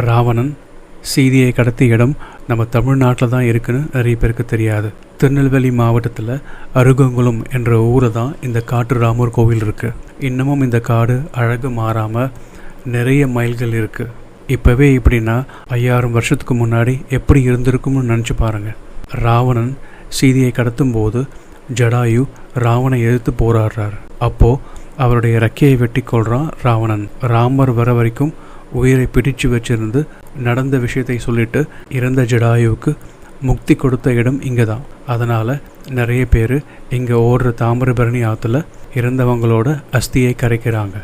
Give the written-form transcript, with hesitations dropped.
ராவணன் சீதையை கடத்திய இடம் நம்ம தமிழ்நாட்டில் தான் இருக்குன்னு நிறைய பேருக்கு தெரியாது. திருநெல்வேலி மாவட்டத்தில் அருகங்குளம் என்ற ஊரில் தான் இந்த காட்டு ராமர் கோவில் இருக்குது. இன்னமும் இந்த காடு அழகு மாறாமல் நிறைய மைல்கள் இருக்குது. இப்போவே இப்படின்னா 5000 வருஷத்துக்கு முன்னாடி எப்படி இருந்திருக்கும்னு நினச்சி பாருங்கள். ராவணன் சீதையை கடத்தும் போது ஜடாயு ராவனை எதிர்த்து போராடுறார். அப்போது அவருடைய ரெக்கையை வெட்டி கொள்கிறான் ராவணன். ராமர் வர வரைக்கும் உயிரை பிடிச்சு வச்சிருந்து நடந்த விஷயத்தை சொல்லிட்டு இறந்த ஜடாயுவுக்கு முக்தி கொடுத்த இடம் இங்கே தான். அதனால் நிறைய பேர் இங்கே ஓடுற தாமிரபரணி ஆற்றுல இறந்தவங்களோட அஸ்தியை கரைக்கிறாங்க.